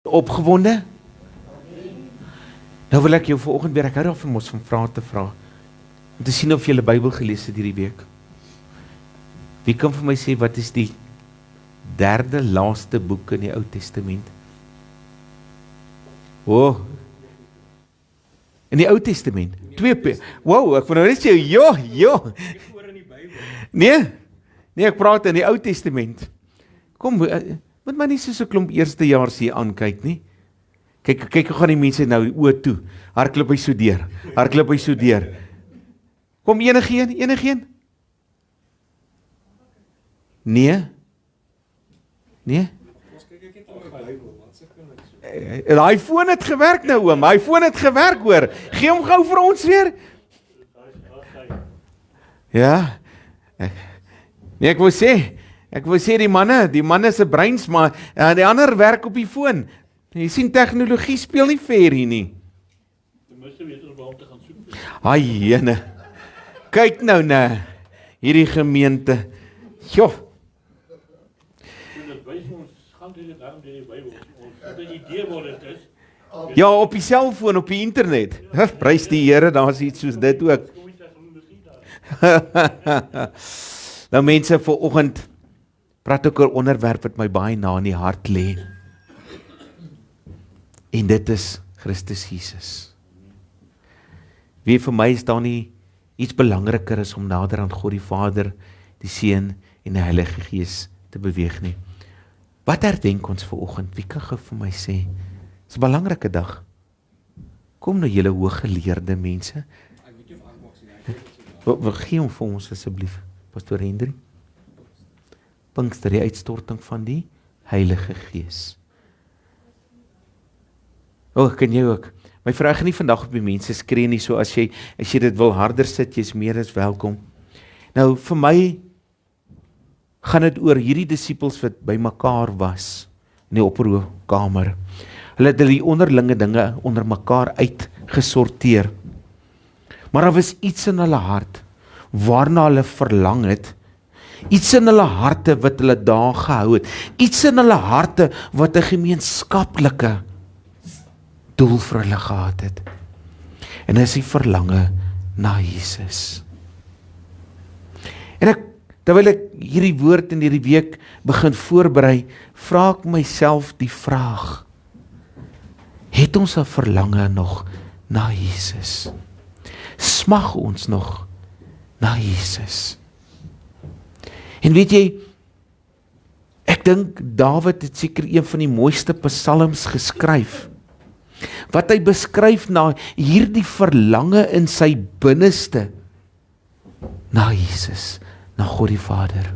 Opgewonde? Nou wil ek jou vanoggend weer, ek hou daarvan ons van vrae te vra, om te sien of jy die Bybel gelees het hierdie week. Wie kan vir my sê, wat is die derde laaste boek in die Ou Testament? In die Ou Testament? Wow, ek wil nou net sê, Nee, ek praat in die Ou Testament. Kom, moet maar nie soos 'n klomp eerstejaars hier aankyk nie. Kyk, hoe gaan die mense nou oë toe. Hardloop hy so deur. Kom, enigeen? Nee? Daai foon het gewerk nou, oom. Hy foon het gewerk, hoor. Gee hom gou vir ons weer. Ja. Nee, ek wil sê die manne se breins, maar die ander werk op die foon. Jy sien, tegnologie speel nie fair hier nie. Ten minste weet ons waar om te gaan soek. Ai, jene. Kyk nou na hierdie gemeente. Jo. Dit wys ons gaan dit daarom deur die Bybel. Ons het 'n idee wat dit is. Ja, op die selfoon, op die internet. Prys die Here, daar's iets soos dit ook. Nou mense, vanoggend praat ek oor 'n onderwerp wat my baie na in die hart lê. En dit is Christus Jesus. Wie vir my is daar nie iets belangriker is om nader aan God die Vader, die Seun en die Heilige Gees te beweeg nie. Wat herdenk ons vanoggend? Wie kan gou vir my sê? Dis 'n belangrike dag. Kom nou julle hooggeleerde mense. Gee hom vir ons asseblief, Pastor Hendrik. Pinkster, die uitstorting van die Heilige Gees. Kan jy ook? My vraag nie vandag op die mense skree nie, so as jy dit wil harder sit, jy is meer as welkom. Nou, vir my gaan dit oor hierdie disippels wat by mekaar was, in die opperhoofkamer. Hulle het die onderlinge dinge onder mekaar uitgesorteer. Maar daar was iets in hulle hart, waarna hulle verlang het, iets in hulle harte wat hulle daar gehou het, iets in hulle harte wat 'n gemeenskaplike doel vir hulle gehad het. En dis die verlange na Jesus. En terwyl ek hierdie woord in hierdie week begin voorberei, vra ek myself die vraag, het ons 'n verlange nog na Jesus? Smag ons nog na Jesus? En weet jy, ek dink Dawid het seker een van die mooiste psalms geskryf, wat hy beskryf na hierdie verlange in sy binneste, na Jesus, na God die Vader.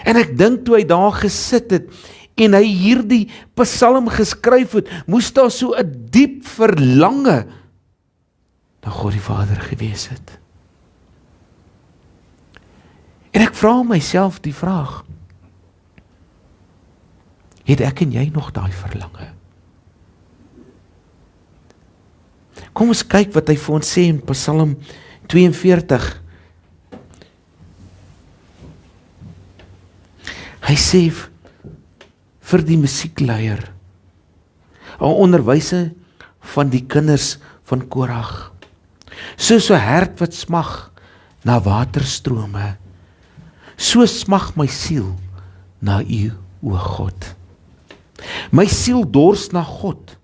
En ek dink toe hy daar gesit het, en hy hierdie psalm geskryf het, moes daar so 'n diep verlange na God die Vader gewees het. En ek vra myself die vraag, het ek en jy nog daai verlange? Kom ons kyk wat hy vir ons sê in Psalm 42. Hy sê vir die musiekleier, 'n onderwyser van die kinders van Korag, soos 'n hert wat smag na waterstrome, so smag my siel na U, o God. My siel dors na God,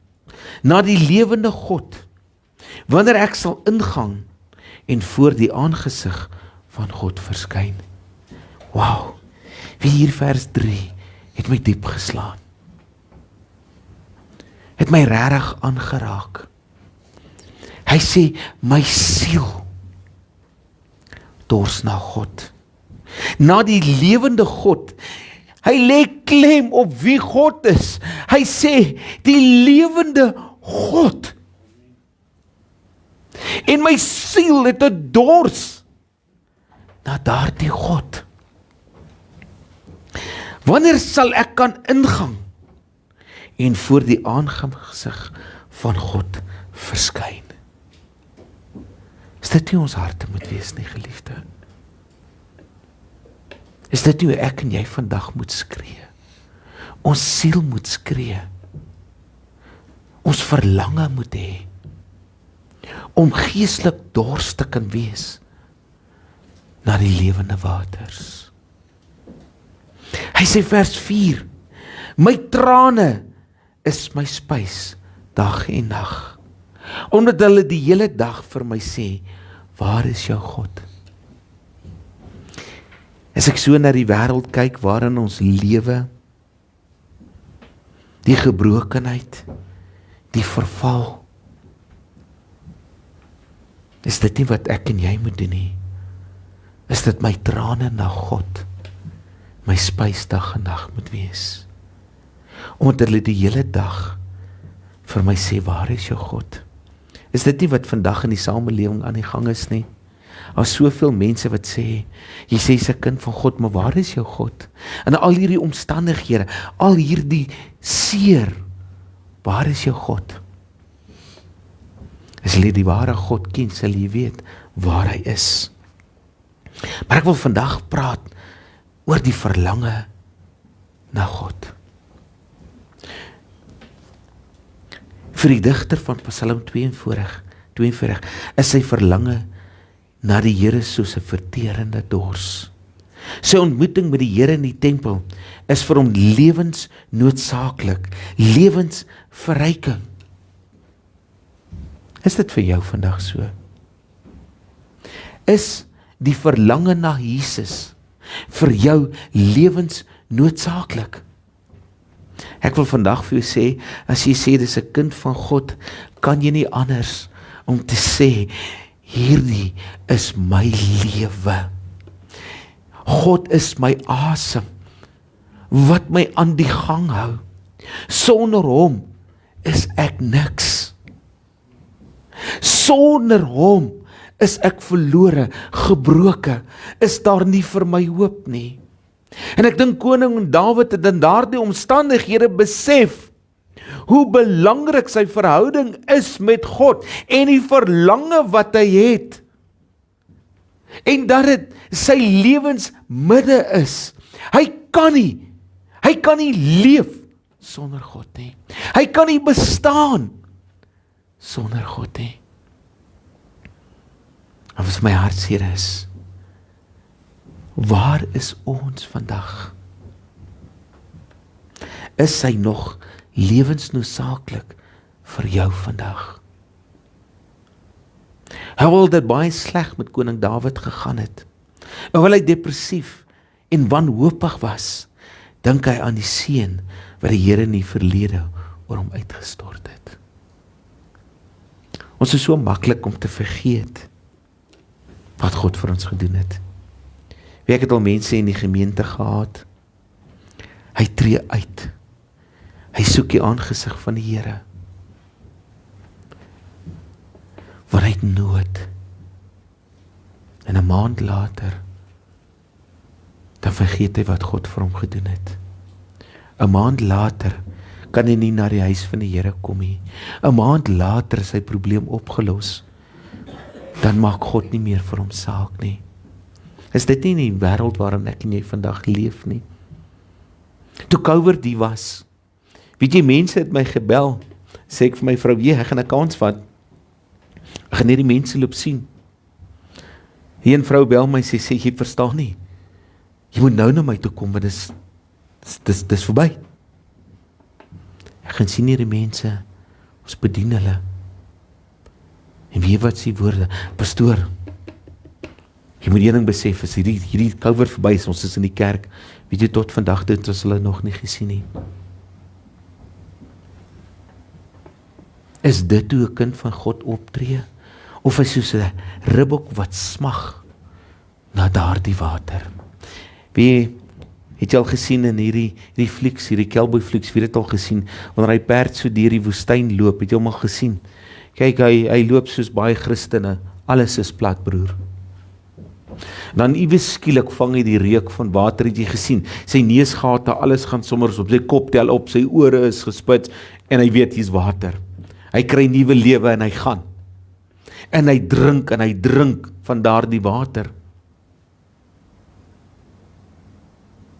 na die lewende God, wanneer ek sal ingang en voor die aangesig van God verskyn. Wow, wie hier vers 3 het my diep geslaan. Het my regtig aangeraak. Hy sê, my siel dors na God, na die lewende God. Hy lê klem op wie God is. Hy sê, die lewende God. En my siel het 'n dors na daardie God. Wanneer sal ek kan ingang en voor die aangesig van God verskyn? Is dit nie ons harte moet wees nie, geliefde? Is dit nie hoe ek en jy vandag moet skree? Ons siel moet skree. Ons verlange moet hê om geestelik dors te kan wees na die lewende waters. Hy sê vers 4, my trane is my spys dag en nag, omdat hulle die hele dag vir my sê, waar is jou God? As ek so na die wêreld kyk waarin ons lewe, die gebrokenheid, die verval, is dit nie wat ek en jy moet doen nie. Is dit my trane na God, my spys dag en nag moet wees. Omdat hulle die hele dag vir my sê, waar is jou God? Is dit nie wat vandag in die samelewing aan die gang is nie? Daar is soveel mense wat sê, jy sê jy's 'n kind van God, maar waar is jou God? En al hierdie omstandighede, al hierdie seer, waar is jou God? As jy die ware God ken, sal jy weet waar hy is. Maar ek wil vandag praat oor die verlange na God. Vir die digter van Psalm 42 is sy verlange na die Here soos 'n verterende dors. Sy ontmoeting met die Here in die tempel is vir hom lewensnoodsaaklik, lewensverryking. Is dit vir jou vandag so? Is die verlange na Jesus vir jou lewensnoodsaaklik? Ek wil vandag vir jou sê, as jy sê dis 'n kind van God, kan jy nie anders om te sê, hierdie is my lewe. God is my asem, wat my aan die gang hou. Sonder hom is ek niks. Sonder hom is ek verlore, gebroke, is daar nie vir my hoop nie. En ek dink koning Dawid het in daardie omstandighede besef hoe belangrik sy verhouding is met God en die verlange wat hy het. En dat dit sy lewensmidde is. Hy kan nie leef sonder God nie. Hy kan nie bestaan sonder God nie. En wat my hartseer is, waar is ons vandag? Is hy nog lewensnoodsaaklik vir jou vandag? Hoewel dit baie sleg met koning Dawid gegaan het, hoewel hy depressief en wanhoopig was, dink hy aan die seën wat die Here in die verlede oor hom uitgestort het. Ons is so maklik om te vergeet wat God vir ons gedoen het. Ek het al mense in die gemeente gehad, hy tree uit, hy soek die aangesig van die Here, want hy het nood, en 'n maand later, dan vergeet hy wat God vir hom gedoen het. 'n maand later, kan hy nie na die huis van die Here kom nie. 'n maand later is sy probleem opgelos, dan maak God nie meer vir hom saak nie. Is dit nie die wêreld waarin ek en jy vandag leef nie? Toe COVID die was, weet jy, mense het my gebel, sê ek vir my vrou, ek gaan 'n kans vat, ek gaan net die mense loop sien. Hier 'n vrou bel my, sê jy verstaan nie, jy moet nou na my toe kom, want dis verby. Ek gaan sien hierdie mense, ons bedien hulle, en weet wat sê woorde, pastoor, jy moet een ding besef, as hierdie COVID verby is, ons is in die kerk, weet jy, tot vandag dit ons hulle nog nie gesien nie. Is dit hoe 'n kind van God optree? Of is soos 'n ribbok wat smag na daardie water? Wie het jy al gesien in hierdie flieks, hierdie cowboy flieks, wie het dit al gesien, wanneer hy perd so deur die woestyn loop, het jy hom al gesien? Kyk, hy loop soos baie Christene, alles is plat, broer. Dan iewes skielik vang hy die reuk van water, het jy gesien, sy neusgate, alles gaan sommer op, sy kop tel op, sy ore is gespits, en hy weet hier's water. Hy kry nuwe lewe en hy gaan. En hy drink van daardie water.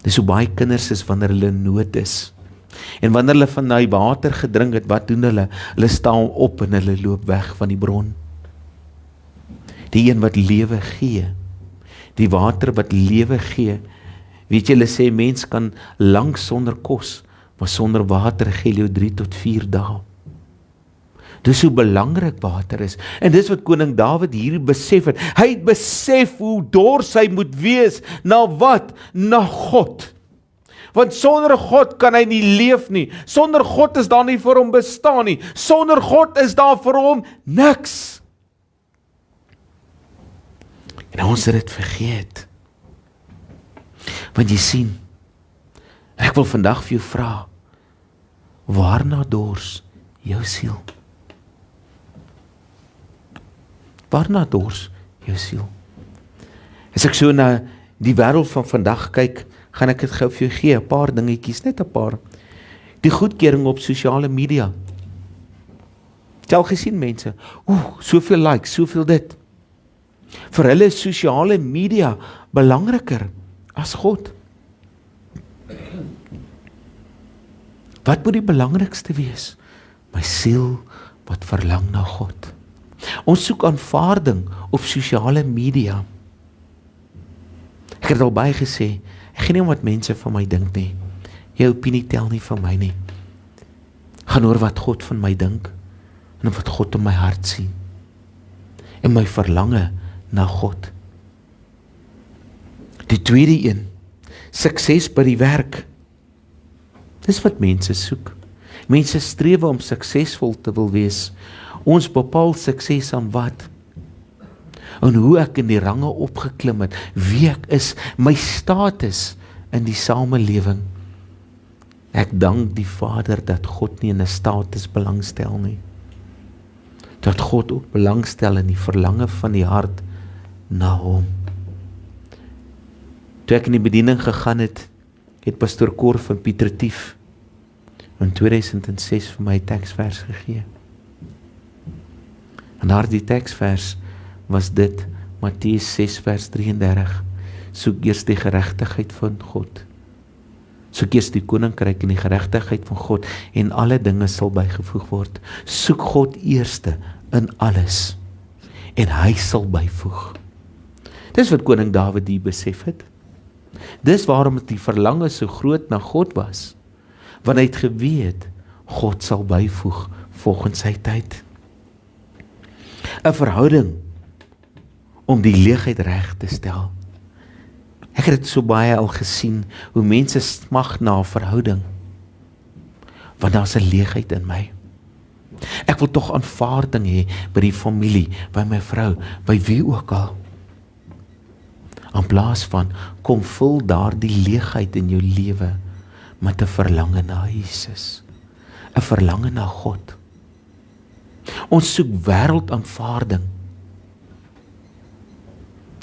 Dis hoe baie kinders is wanneer hulle in nood is. En wanneer hulle van die water gedrink het, wat doen hulle? Hulle staan op en hulle loop weg van die bron. Die een wat lewe gee, die water wat lewe gee. Weet jy, hulle sê, mens kan lang sonder kos, maar sonder water gee jou 3 tot 4 dae. Dis hoe belangrik water is. En dis wat koning Dawid hier besef het. Hy het besef hoe dors hy moet wees. Na wat? Na God. Want sonder God kan hy nie leef nie. Sonder God is daar nie vir hom bestaan nie. Sonder God is daar vir hom niks. En ons het dit vergeet. Want jy sien, ek wil vandag vir jou vra, waarna dors jou siel? Waarna dors jou siel? As ek so na die wêreld van vandag kyk, gaan ek dit gou vir jou gee, 'n paar dingetjies, net 'n paar. Die goedkeuring op sosiale media. Het jy al gesien mense? Soveel likes, soveel dit. Vir hulle is sosiale media belangriker as God. Wat moet die belangrikste wees? My siel wat verlang na God. Ons soek aanvaarding op sosiale media. Ek het al baie gesê, ek gee nie om wat mense van my dink nie. Jou opinie tel nie van my nie. Gaan oor wat God van my dink en wat God in my hart sien. En my verlange na God. Die tweede een, sukses by die werk. Dis wat mense soek. Mense streef om suksesvol te wil wees. Ons bepaal sukses aan wat? En hoe ek in die range opgeklim het, wie ek is, my status in die samelewing. Ek dank die Vader dat God nie in 'n status belangstel nie. Dat God ook belangstel in die verlange van die hart na hom. Toe ek in die bediening gegaan het, het pastoor Cor van Piet Retief in 2006 vir my teksvers gegee. En daardie teksvers was dit, Matteus 6 vers 33, soek eers die geregtigheid van God. Soek eers die koninkryk en die geregtigheid van God, en alle dinge sal bygevoeg word. Soek God eerste in alles, en hy sal byvoeg. Dis wat koning Dawid hier besef het. Dis waarom die verlange so groot na God was, want hy het geweet, God sal byvoeg volgens sy tyd. 'n verhouding om die leegheid reg te stel. Ek het dit so baie al gesien, hoe mense smag na 'n verhouding, want daar's 'n leegheid in my. Ek wil tog aanvaarding hê by die familie, by my vrou, by wie ook al. In plaas van, kom vul daardie leegheid in jou lewe met 'n verlange na Jesus, 'n verlange na God. Ons soek wêreldaanvaarding,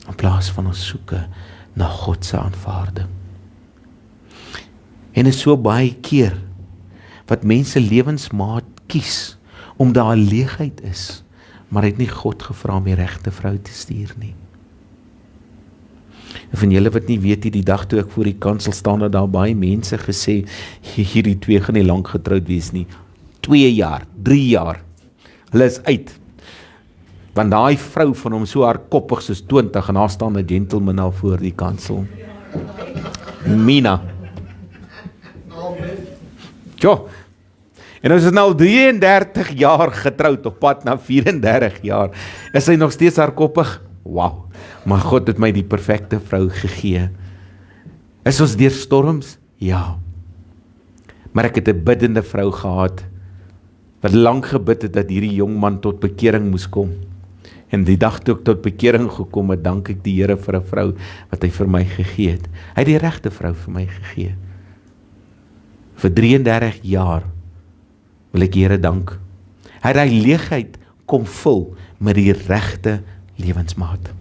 in plaas van ons soeke na God se aanvaarding. En is so baie keer wat mense lewensmaat kies, om daar 'n leegheid is, maar het nie God gevra om die regte vrou te stuur nie. En van julle wat nie weet, die dag toe ek voor die kansel staan, het daar baie mense gesê, hierdie twee gaan nie lank getroud wees nie. 2 jaar, 3 jaar, hulle is uit. Want daai vrou van hom so hardkoppig soos 20, en daar staan 'n gentleman al voor die kansel. Mina. Jo. En ons is nou 33 jaar getroud, op pad na 34 jaar. Is hy nog steeds hardkoppig? Wow. Maar God het my die perfekte vrou gegee. Is ons deur storms? Ja. Maar ek het 'n biddende vrou gehad, wat lank gebid het dat hierdie jong man tot bekering moes kom. En die dag toe ek tot bekering gekom het, dank ek die Here vir 'n vrou wat hy vir my gegee het. Hy het die regte vrou vir my gegee. Vir 33 jaar wil ek die Here dank. Hy het die leegheid kom vul met die regte lewensmaat.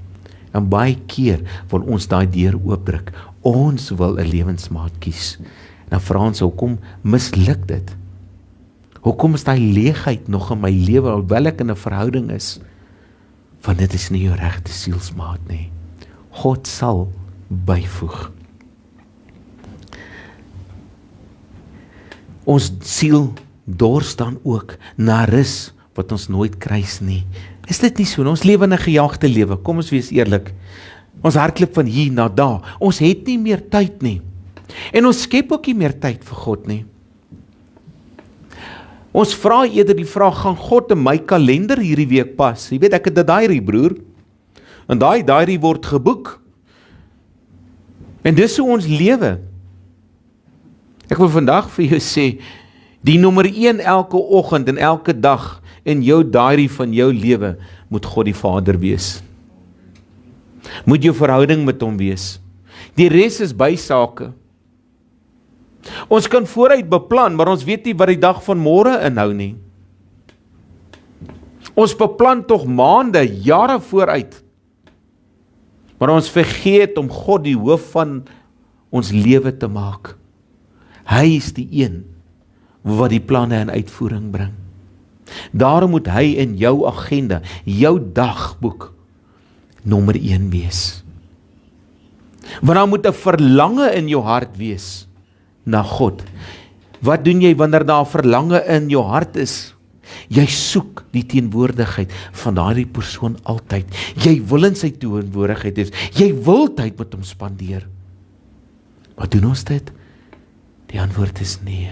En baie keer wil ons daai deur oopdruk. Ons wil 'n lewensmaat kies. Nou vra ons, hoekom misluk dit? Hoekom is daai leegheid nog in my lewe, alhoewel ek in 'n verhouding is? Want dit is nie jou regte sielsmaat nie. God sal byvoeg. Ons siel dors dan ook na rus wat ons nooit kruis nie. Is dit nie so? Ons lewe in 'n gejaagde lewe. Kom ons wees eerlik. Ons hardloop van hier na daar. Ons het nie meer tyd nie. En ons skep ook nie meer tyd vir God nie. Ons vra eerder die vraag, gaan God in my kalender hierdie week pas? Jy weet, ek het 'n diary, broer. En daai diary word geboek. En dis hoe ons lewe. Ek wil vandag vir jou sê, die nommer 1 elke oggend en elke dag in jou diary van jou lewe moet God die Vader wees. Moet jou verhouding met hom wees. Die res is bysake. Ons kan vooruit beplan, maar ons weet nie wat die dag van môre inhou nie. Ons beplan tog maande, jare vooruit. Maar ons vergeet om God die hoof van ons lewe te maak. Hy is die een wat die planne in uitvoering bring. Daarom moet hy in jou agenda, jou dagboek, nommer 1 wees. Want dan moet 'n verlange in jou hart wees na God. Wat doen jy wanneer daar 'n verlange in jou hart is? Jy soek die teenwoordigheid van daardie persoon altyd. Jy wil in sy teenwoordigheid wees. Jy wil tyd met hom spandeer. Wat doen ons dit? Die antwoord is nee.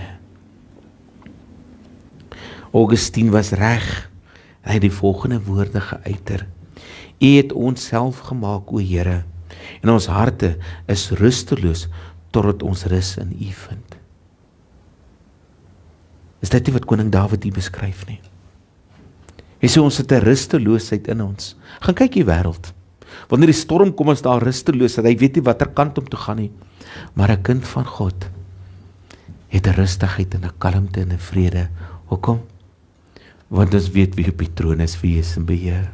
Augustine was reg. Hy het die volgende woorde geuiter. U het ons self gemaak, o Here, en ons harte is rusteloos totdat ons rus in U vind. Is dit nie wat koning Dawid hier beskryf nie? Hy sê ons het 'n rusteloosheid in ons. Gaan kyk die wêreld. Wanneer die storm kom, is daar rusteloosheid. Hy weet nie watter kant om te gaan nie. Maar 'n kind van God het 'n rustigheid en 'n kalmte en 'n vrede. Hoekom? Want ons weet wie op die troon is, wie is in beheer.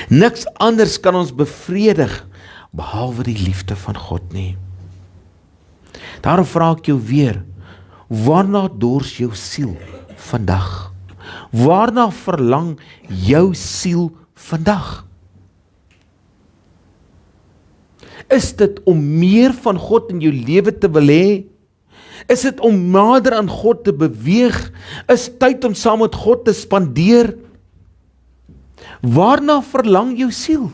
Niks anders kan ons bevredig behalwe die liefde van God nie. Daarom vra ek jou weer, waarna dors jou siel vandag? Waarna verlang jou siel vandag? Is dit om meer van God in jou lewe te wil hê? Is dit om nader aan God te beweeg? Is tyd om saam met God te spandeer? Waarna verlang jou siel?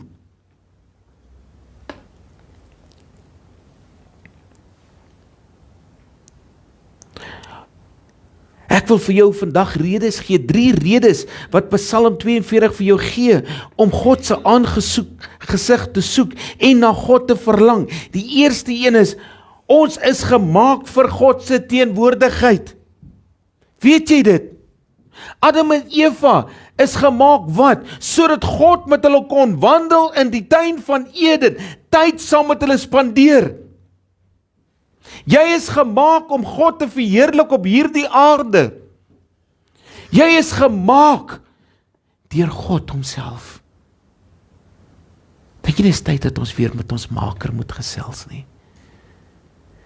Ek wil vir jou vandag redes gee, 3 redes wat Psalm 42 vir jou gee, om God se gesig te soek en na God te verlang. Die eerste een is, ons is gemaak vir God se teenwoordigheid. Weet jy dit? Adam en Eva is gemaak wat? Sodat God met hulle kon wandel in die tuin van Eden, tyd saam met hulle spandeer. Jy is gemaak om God te verheerlik op hierdie aarde. Jy is gemaak deur God homself. Dink jy dis tyd dat ons weer met ons Maker moet gesels nie?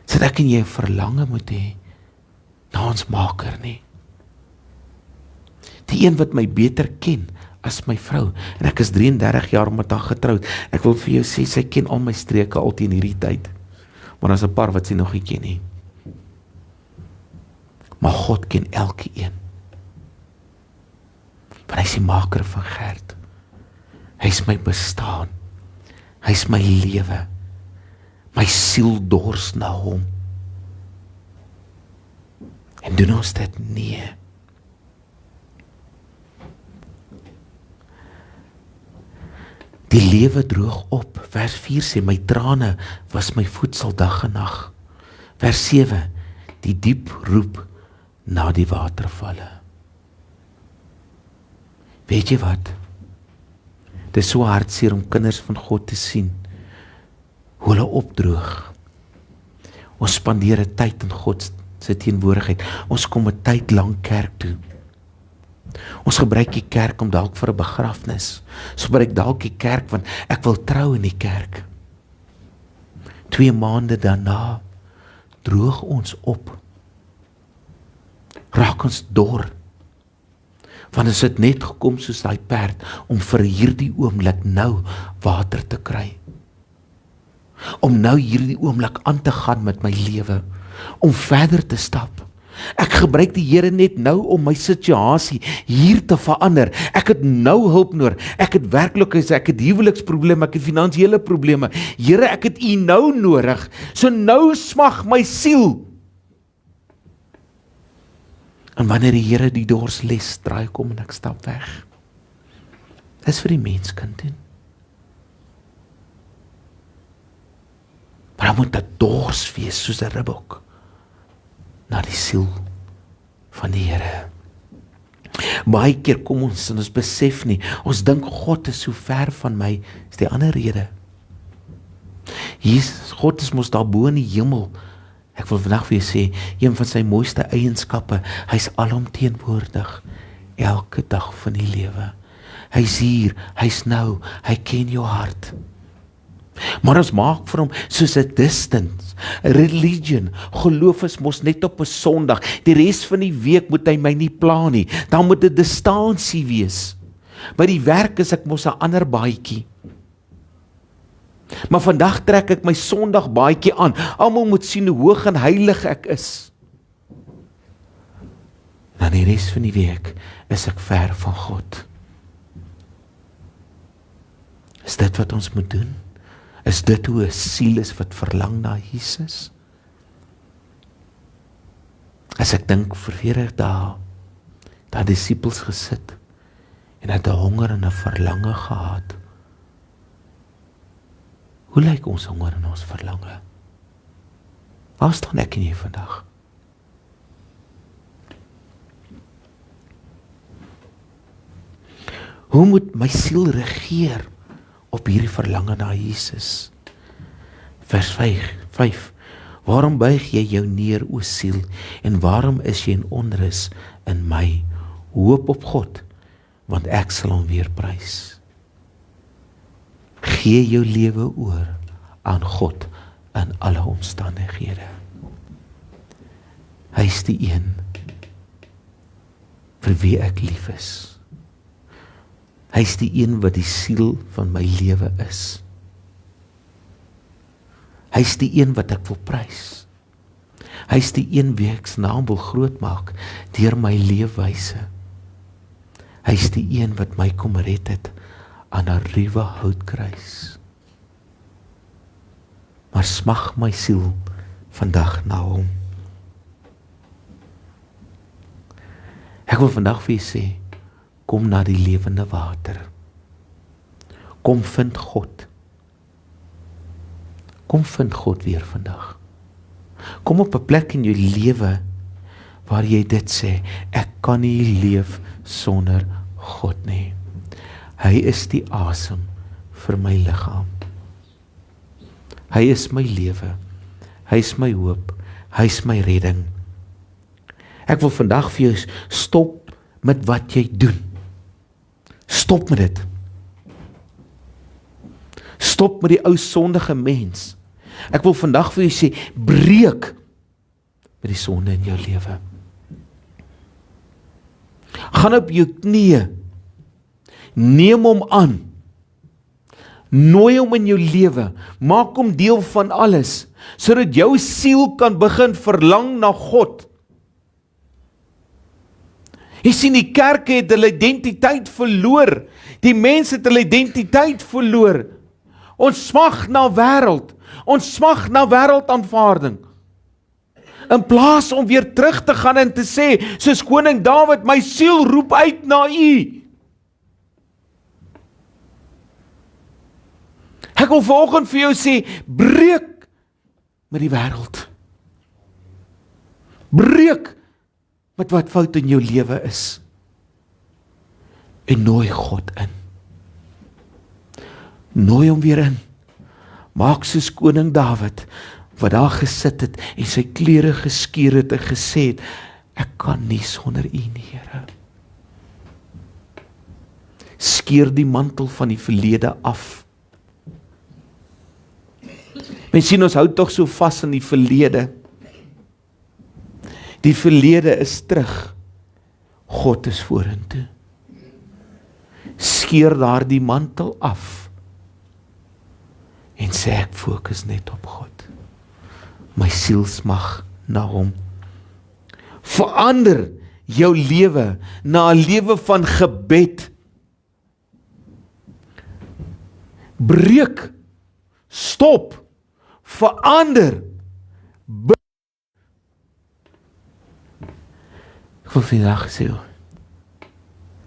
Sodat ek en jy 'n verlange moet hê na ons Maker nie. Die een wat my beter ken as my vrou, en ek is 33 jaar met haar getroud. Ek wil vir jou sê, sy ken al my streke al teen hierdie tyd. Maar daar's 'n paar wat sy nog nie ken nie. Maar God ken elke een. Want hy is die maker van Gert. Hy is my bestaan. Hy is my lewe. My siel dors na hom. En doen ons dit? Nee. Die lewe droog op. Vers 4 sê, my trane was my voedsel dag en nag. Vers 7, die diep roep na die watervalle. Weet jy wat? Dit is so hartseer om kinders van God te sien, hoe hulle opdroog. Ons spandeer 'n tyd in God se teenwoordigheid. Ons kom 'n tyd lank kerk toe. Ons gebruik die kerk om dalk vir 'n begrafnis. Ons gebruik dalk die kerk want ek wil trou in die kerk. 2 maande daarna droog ons op. Raak ons dor. Want ons het net gekom soos daai perd om vir hierdie oomblik nou water te kry. om nou hierdie oomblik aan te gaan met my lewe, om verder te stap. Ek gebruik die Here net nou om my situasie hier te verander. Ek het nou hulp nodig. Ek het werklikheid, ek het huweliksprobleme, ek het finansiële probleme. Here, ek het U nou nodig. So nou smag my siel. En wanneer die Here die dors les, draai ek om en ek stap weg. Dis vir die menskind doen. Maar dan moet 'n dors wees soos 'n ribbok na die siel van die Here. Baie keer kom ons en ons besef nie, ons dink God is so ver van my, is die ander rede. Jesus, God is mos daar bo in die hemel. Ek wil vandag vir jou sê, een van sy mooiste eienskappe, hy's alomteenwoordig, elke dag van die lewe. Hy's hier, hy's nou, hy ken jou hart. Maar ons maak vir hom soos 'n distance. Religion, geloof is mos net op 'n Sondag. Die res van die week moet hy my nie pla nie. Dan moet 'n distansie wees. By die werk is ek mos 'n ander baadjie. Maar vandag trek ek my Sondag baadjie aan. Almal moet sien hoe hoog en heilig ek is. Dan die res van die week is ek ver van God. Is dit wat ons moet doen? Is dit hoe 'n siel is wat verlang na Jesus? As ek dink vir 40 dae, daar disippels gesit en het 'n honger en 'n verlange gehad. Hoe lyk ons honger en ons verlange? Waar staan ek en jy vandag? Hoe moet my siel regeer op hierdie verlange na Jesus? Vers 5. Waarom buig jy jou neer, o siel, en waarom is jy in onrus in my? Hoop op God, want ek sal hom weer prys. Gee jou lewe oor aan God in alle omstandighede. Hy is die een vir wie ek lief is. Hy is die een wat die siel van my lewe is. Hy is die een wat ek wil prys. Hy is die een wie ek se naam wil groot maak deur my leefwyse. Hy is die een wat my kom red het aan 'n ruwe houtkruis. Maar smag my siel vandag na hom. Ek wil vandag vir julle sê, kom na die lewende water. Kom vind God. Kom vind God weer vandag. Kom op 'n plek in jou lewe waar jy dit sê, ek kan nie leef sonder God nie. Hy is die asem vir my liggaam. Hy is my lewe. Hy is my hoop. Hy is my redding. Ek wil vandag vir jou stop met wat jy doen. Stop met dit. Stop met die ou sondige mens. Ek wil vandag vir jou sê, breek met die sonde in jou lewe. Gaan op jou knieë. Neem hom aan. Nooi hom in jou lewe. Maak hom deel van alles, sodat jou siel kan begin verlang na God. Jy sien, die kerk het hulle identiteit verloor. Die mense het hulle identiteit verloor. Ons smag na wêreld. Ons smag na wêreldaanvaarding. In plaas om weer terug te gaan en te sê, soos koning Dawid, my siel roep uit na U. Ek wil vanoggend vir jou sê, breek met die wêreld. Breek met wat fout in jou lewe is. En nooi God in. Nooi hom weer in. Maak soos koning Dawid, wat daar gesit het en sy klere geskeur het en gesê het, ek kan nie sonder U nie, Here. Skeur die mantel van die verlede af. Mens sien, ons hou tog so vas in die verlede. Die verlede is terug. God is vorentoe. Skeur daar die mantel af. en sê ek fokus net op God. My siel smag na hom. Verander jou lewe na 'n lewe van gebed. Breek, stop, verander, bid. Ek wil vandag sê,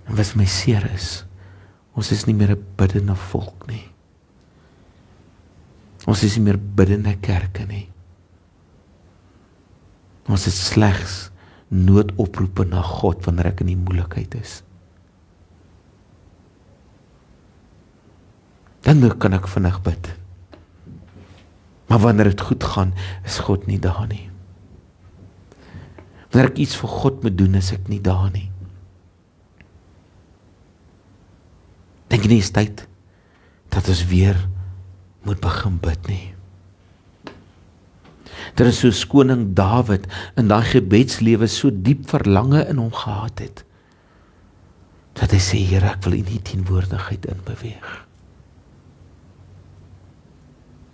en wat my seer is, ons is nie meer 'n biddende volk nie. Ons is nie meer biddende kerke nie. Ons is slegs noodoproepe na God wanneer ek in die moeilikheid is. Dan kan ek vinnig bid. Maar wanneer dit goed gaan, is God nie daar nie. Wanneer ek iets vir God moet doen, is ek nie daar nie. Dink nie is tyd dat ons weer moet begin bid nie. Daar is soos koning Dawid in daai gebedslewe so diep verlange in hom gehad het, dat hy sê, Here, ek wil in die teenwoordigheid inbeweeg.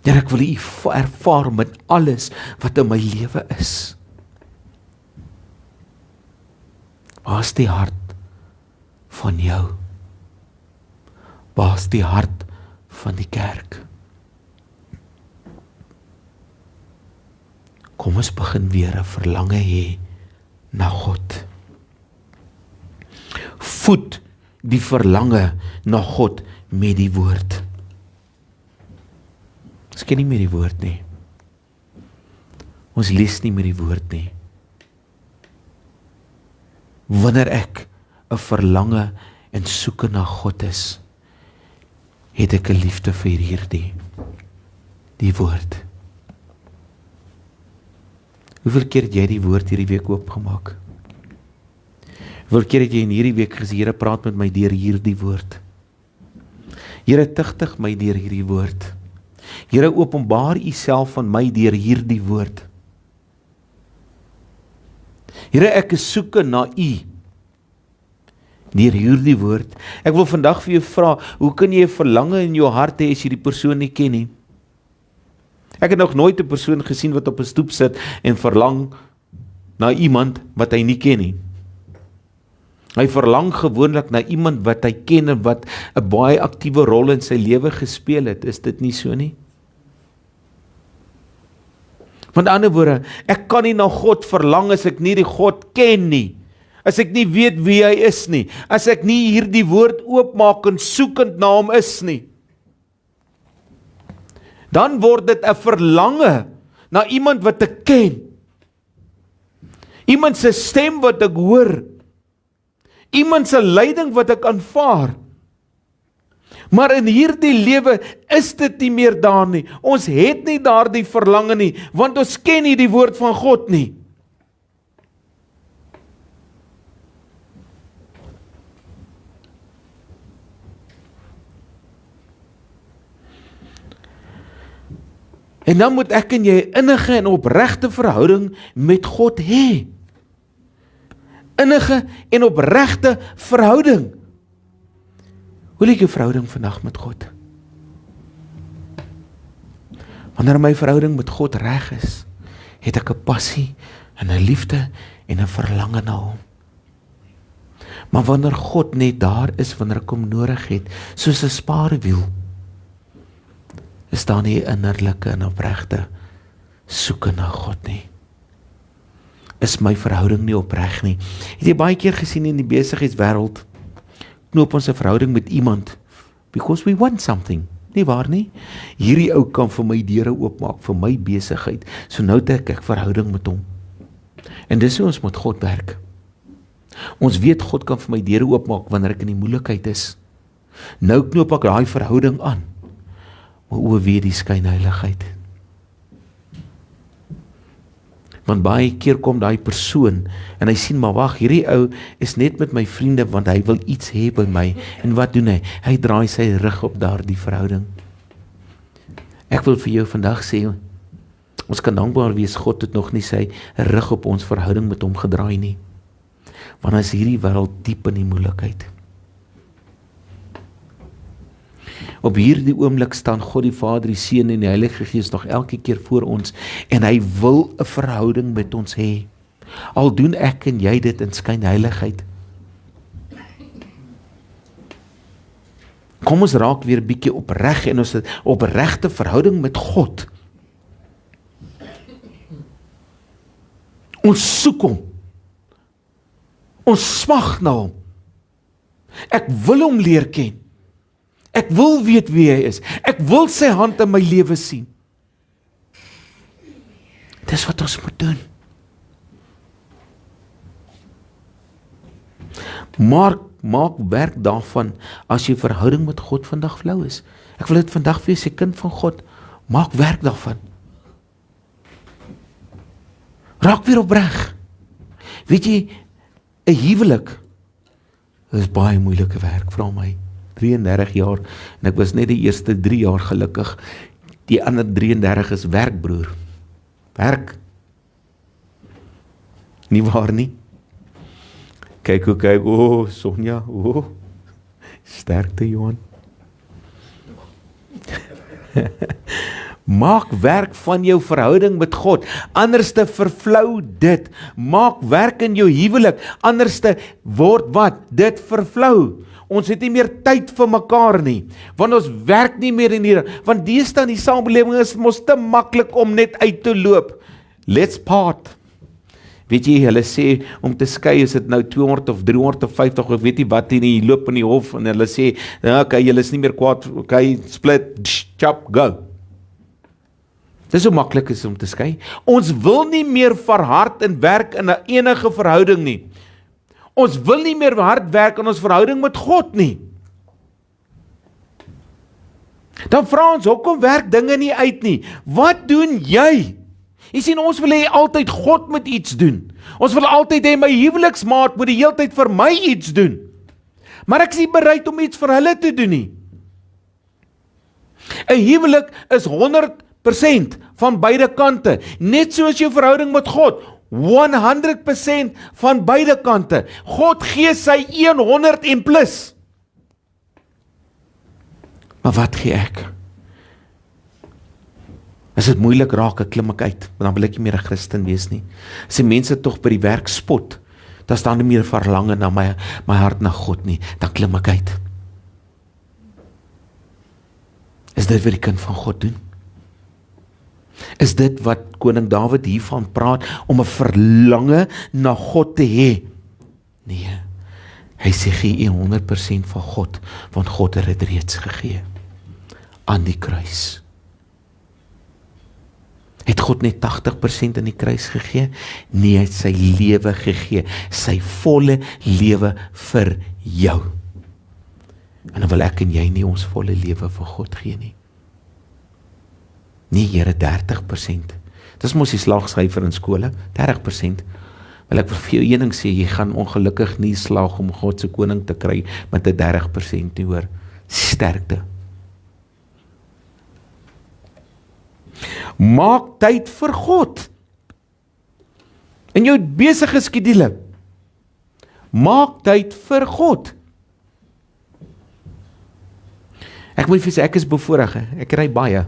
Here, ek wil U ervaar met alles wat in my lewe is. Waar is die hart van jou? Waar is die hart van die kerk? Kom ons begin weer 'n verlange hê na God. Voed die verlange na God met die woord. Ons ken nie meer die woord nie. Ons lees nie meer die woord nie. Wanneer ek 'n verlange en soeke na God is, het ek 'n liefde vir die woord. Hoeveel keer het jy die woord hierdie week oopgemaak? Hoeveel keer het jy in hierdie week gesê, Here, praat met my deur hierdie woord? Here, tigtig my deur hierdie woord. Here, openbaar U self van my deur hierdie woord. Here, ek is soeke na U deur hierdie woord. Ek wil vandag vir jou vra, hoe kan jy 'n verlange in jou hart hê as jy die persoon nie ken nie? Ek het nog nooit 'n persoon gesien wat op 'n stoep sit en verlang na iemand wat hy nie ken nie. Hy verlang gewoonlik na iemand wat hy ken en wat 'n baie aktiewe rol in sy lewe gespeel het. Is dit nie so nie? Met ander woorde, ek kan nie na God verlang as ek nie die God ken nie. As ek nie weet wie hy is nie. As ek nie hierdie woord oopmaak en soekend na hom is nie. Dan word dit 'n verlange na iemand wat ek ken. Iemand se stem wat ek hoor. Iemand se leiding wat ek aanvaar. Maar in hierdie lewe is dit nie meer daar nie. Ons het nie daardie verlange nie, want ons ken nie die woord van God nie. En dan moet ek en jy 'n innige en opregte verhouding met God hê. Innige en opregte verhouding. Hoe lyk jou verhouding vandag met God? Wanneer my verhouding met God reg is, het ek 'n passie en 'n liefde en 'n verlange na hom. Maar wanneer God net daar is wanneer ek hom nodig het, soos 'n spaarwiel, is daar nie 'n innerlike en opregte soeke na God nie. Is my verhouding nie opreg nie. Het jy baie keer gesien in die besigheidswêreld, knoop ons 'n verhouding met iemand, because we want something, nie waar nie? Hierdie ou kan vir my deure oopmaak, vir my besigheid, so nou het ek verhouding met hom. En dis hoe ons met God werk. Ons weet God kan vir my deure oopmaak wanneer ek in die moeilikheid is. Nou knoop ek daai verhouding aan. Maar o, weet die skynheiligheid. Want baie keer kom daai persoon en hy sien, maar wag, hierdie ou is net met my vriende want hy wil iets hê by my. En wat doen hy? Hy draai sy rug op daardie verhouding. Ek wil vir jou vandag sê, ons kan dankbaar wees, God het nog nie sy rug op ons verhouding met hom gedraai nie. Want as hierdie wêreld diep in die moeilikheid. Op hierdie oomblik staan God die Vader, die Seun en die Heilige Gees nog elke keer voor ons en hy wil 'n verhouding met ons hê. Al doen ek en jy dit in skynheiligheid. Kom ons raak weer 'n bietjie opreg en ons het opregte verhouding met God. Ons soek hom. Ons smag na hom. Ek wil hom leer ken. Ek wil weet wie hy is. Ek wil sy hand in my lewe sien. Dis wat ons moet doen. Maak werk daarvan as jy verhouding met God vandag flou is. Ek wil dit vandag vir jy kind van God. Maak werk daarvan. Raak weer opreg. Weet jy, 'n huwelik is baie moeilike werk, vra my. 33 jaar en ek was net die eerste 3 jaar gelukkig. Die ander 33 is werk, broer. Werk. Nie waar nie? Kyk, Sonja, sterkte Johan. Maak werk van jou verhouding met God, anderste vervlou dit. Maak werk in jou huwelik, anderste word wat? Dit vervlou. Ons het nie meer tyd vir mekaar nie, want ons werk nie meer in hier, want deesdae in die samelewing is mos te maklik om net uit te loop. Let's part. Weet jy, hulle sê, om te skei is dit nou 200 of 350, ek weet nie wat nie, jy loop in die hof, en hulle sê, okay, julle is nie meer kwaad, okay, split, chop, go. Dis so maklik is om te skei. Ons wil nie meer verhard en werk in 'n enige verhouding nie. Ons wil nie meer hard werk aan ons verhouding met God nie. Dan vra ons, hoekom werk dinge nie uit nie? Wat doen jy? Jy sien, ons wil hê altyd God moet iets doen. Ons wil altyd hê my huweliksmaat moet die hele tyd vir my iets doen. Maar ek is nie bereid om iets vir hulle te doen nie. 'n Huwelik is 100% van beide kante. Net soos jou verhouding met God. 100% van beide kante. God gee sy 100 en plus. Maar wat gee ek? As dit moeilik raak, ek klim ek uit, dan wil ek nie meer 'n Christen wees nie. As die mense tog by die werk spot, dan staan nie meer verlange na my hart na God nie, dan klim ek uit. Is dit wat die kind van God doen? Is dit wat koning Dawid hiervan praat, om 'n verlange na God te hê? Nee, hy sê gee 100% van God, want God het dit reeds gegee, aan die kruis. Het God net 80% in die kruis gegee? Nee, hy het sy lewe gegee, sy volle lewe vir jou. En dan wil ek en jy nie ons volle lewe vir God gee nie. Nee, Here, 30%. Dis mos die slaagsyfer in skole, 30%. Wil ek vir jou een ding sê, jy gaan ongelukkig nie slaag om God se koning te kry met 'n 30% nie, hoor. Sterkte. Maak tyd vir God. In jou besige skedule. Maak tyd vir God. Ek moet vir sê, ek is bevoorreg, ek ry baie.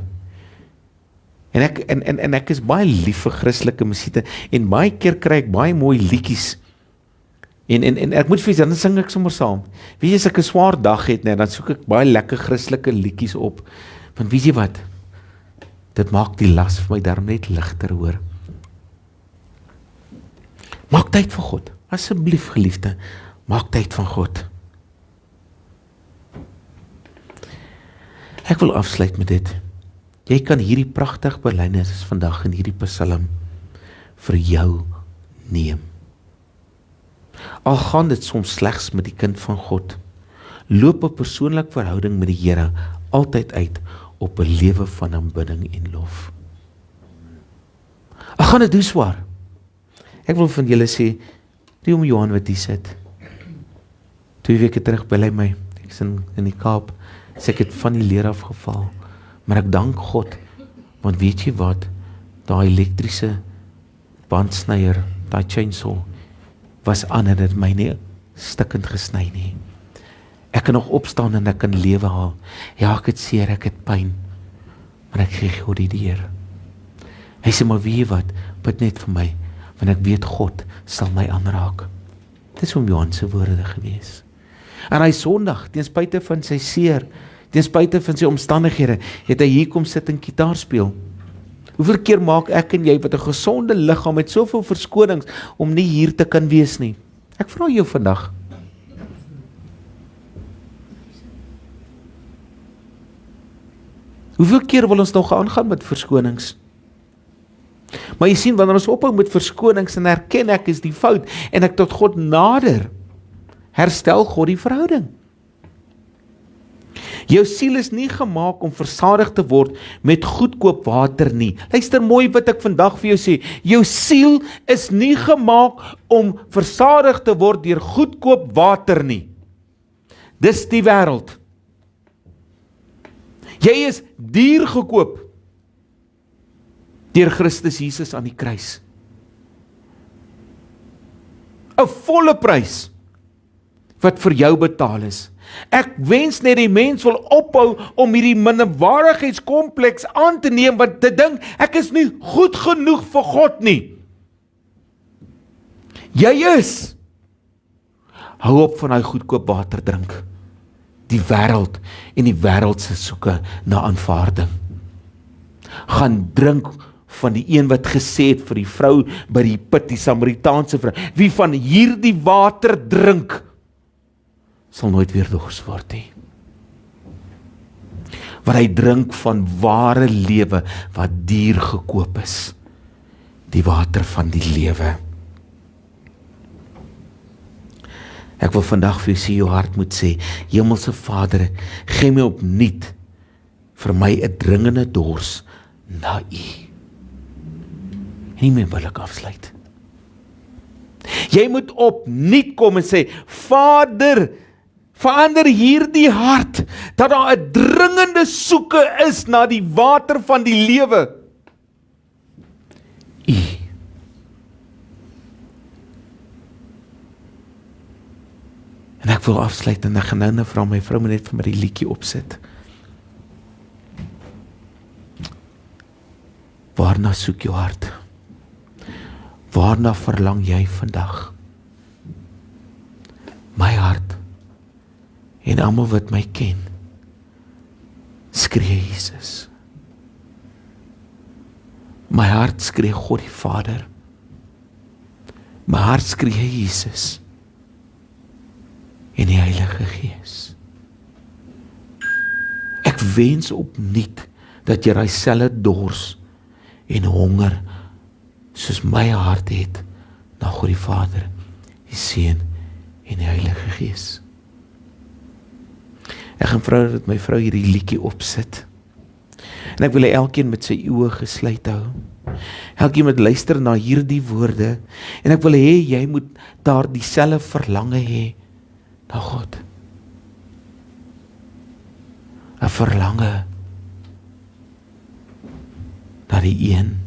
En ek is baie lief vir Christelike musiek, en baie keer kry ek baie mooi liedjies. En ek moet vir sê, dan sing ek sommer saam. Weet jy, as ek 'n swaar dag het, dan soek ek baie lekker Christelike liedjies op. Want weet jy wat? Dit maak die las vir my darm net ligter, hoor. Maak tyd vir God. Asseblief, geliefde, maak tyd van God. Ek wil afsluit met dit. Jy kan hierdie pragtige belydenis vandag in hierdie psalm vir jou neem. Al gaan dit soms slegs met die kind van God, loop 'n persoonlike verhouding met die Here altyd uit op 'n lewe van aanbidding en lof. Al gaan dit hoe swaar. Ek wil van julle sê, die oom Johan wat hier sit, 2 weke terug bel hy my, ek is in die Kaap, sê ek het van die leer afgeval, maar ek dank God, want weet jy wat, daai elektriese bandsnyer, daai chainsaw, was aan en het my nie stikkend gesny nie. Ek kan nog opstaan en ek kan lewe haal. Ja, ek het seer, ek het pyn, maar ek gee God die deur. Hy sê, maar weet jy wat, bid net vir my, want ek weet God sal my aanraak. Dit is om Johan se woorde gewees. En hy Sondag, ten spyte van sy seer, ten spyte van sy omstandighede, het hy hier kom sit en gitaar speel. Hoeveel keer maak ek en jy wat 'n gesonde liggaam met soveel verskonings om nie hier te kan wees nie? Ek vra jou vandag. Hoeveel keer wil ons nog aangaan met verskonings? Maar jy sien, wanneer ons ophou met verskonings en erken ek is die fout en ek tot God nader, herstel God die verhouding. Jou siel is nie gemaak om versadig te word met goedkoop water nie. Luister mooi wat ek vandag vir jou sê. Jou siel is nie gemaak om versadig te word deur goedkoop water nie. Dis die wêreld. Jy is duur gekoop deur Christus Jesus aan die kruis. 'n volle prys wat vir jou betaal is. Ek wens net die mens wil ophou om hierdie minderwaardigheidskompleks aan te neem, want te dink, ek is nie goed genoeg vir God nie. Jy is. Hou op van daai goedkoop water drink. Die wêreld en die wêreld se soeke na aanvaarding. Gaan drink van die een wat gesê het vir die vrou by die put, die Samaritaanse vrou, wie van hierdie water drink, sal nooit weer dors word nie. Want hy drink van ware lewe wat duur gekoop is. Die water van die lewe. Ek wil vandag vir jou sê, jou hart moet sê, Hemelse Vader, gee my opnuut vir my 'n dringende dors na U. En nie meer wil ek afsluit. Jy moet opnuut kom en sê, Vader, verander hierdie hart, dat daar 'n dringende soeke is na die water van die lewe. U. En ek wil afsluit en ek gaan nou vra my vrou moet net vir my die liedjie opsit. Waarna soek jou hart? Waarna verlang jy vandag? My hart en almal wat my ken, skree Jesus. My hart skree God die Vader. My hart skree Jesus en die Heilige Gees. Ek wens opnuut dat jy daai selfe dors en honger soos my hart het na God die Vader, die Seun en die Heilige Gees. Ek gaan vra dat my vrou hierdie liedjie opsit. En ek wil elkeen met sy oë gesluit hou. Elkeen moet luister na hierdie woorde. En ek wil hê jy moet daar dieselfde verlange hê na God. 'n Verlange na die een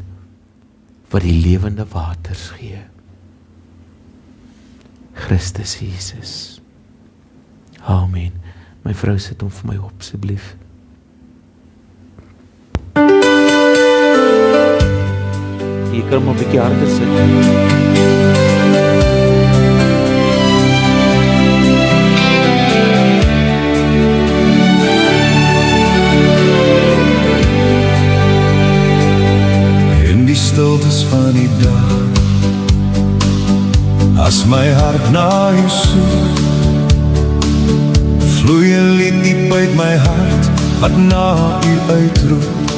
wat die lewende waters gee. Christus Jesus. Amen. My vrou sit hom vir my op, asseblief. Jy kan maar 'n bietjie harder sit. In die stiltes van die dag, as my hart na U soek, vloei 'n lied diep uit my hart, wat na U uitroep,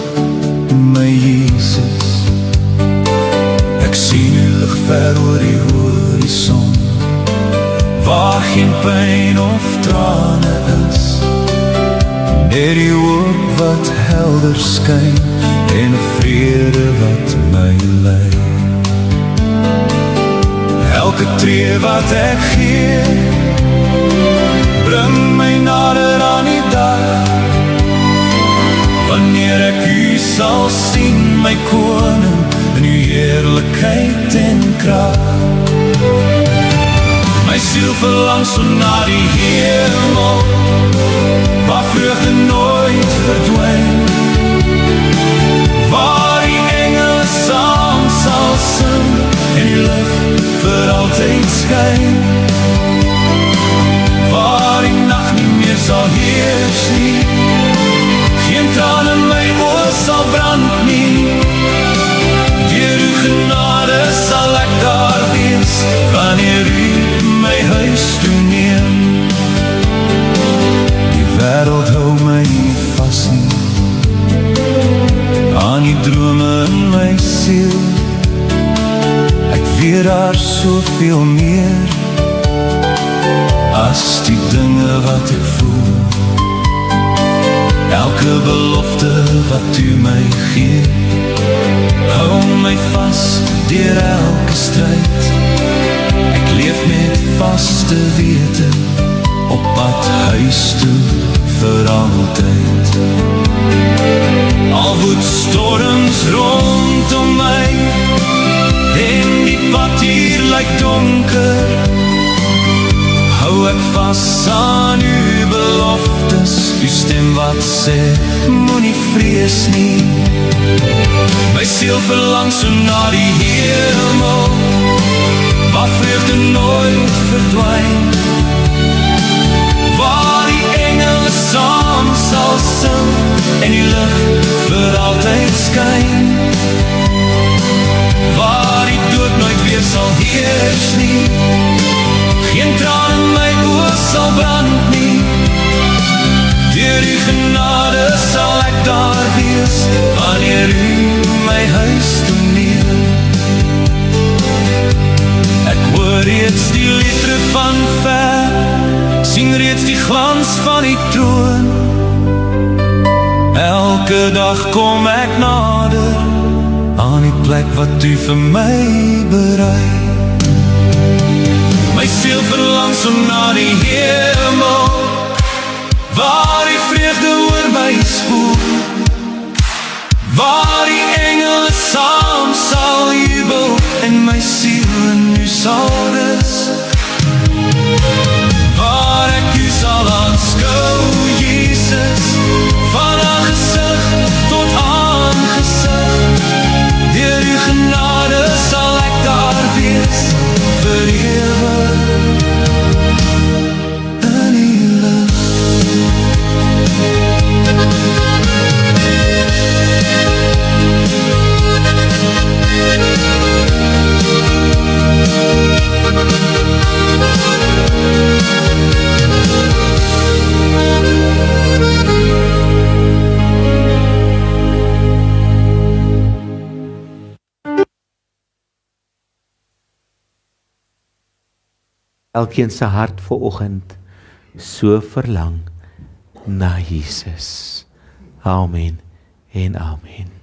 my Jesus. Ek sien U lig ver oor die horison, waar geen pyn of trane is, net die hoop wat helder skyn, en 'n vrede wat my lei. Elke tree wat ek gee, bring my nader aan die dag, wanneer ek U sal sien, my koning, in U heerlikheid en krag. My My siel verlang so na die hemel, waar vreugde nooit verdwyn, waar die engele saam sal sing en die lig vir altyd skyn, waar die nag nie meer sal heers nie, geen traan in my oë sal brand nie, deur uw genade sal ek daar wees, wanneer u my huis toe neem. Die wêreld hou my nie vas nie, aan die drome in my siel, ek weet daar soveel meer, as die dinge wat ek voel, elke belofte wat u my gee, hou my vas deur elke stryd, ek leef met vaste wete, op pad huis toe vir altyd. Al woed storms rondom my, en die pad hier lyk donker, hou ek vas aan uw beloftes, uw stem wat sê, moenie vrees nie. My siel verlang so na die hemel, waar vreugde nooit verdwyn, waar die engele saam sal sing, en die lig vir altyd skyn, waar die dood nooit weer sal heers nie, geen traan in my oë sal brand nie, deur die genade sal ek daar wees, wanneer u my huis toe neem. Ek hoor reeds die liedere van ver, sien reeds die glans van die troon, elke dag kom ek nader, aan die plek wat u vir my berei. My siel verlang so na die hemel, waar die vreugde oor my spoel, waar die engele saam sal jubel, en my siel in u sal rus, waar ek u sal aanskou, Jesus, van aangesig tot aangesig, deur u genade sal ek daar wees, vir ewig in die lig. Elkeen se hart vanoggend so verlang na Jesus. Amen en amen.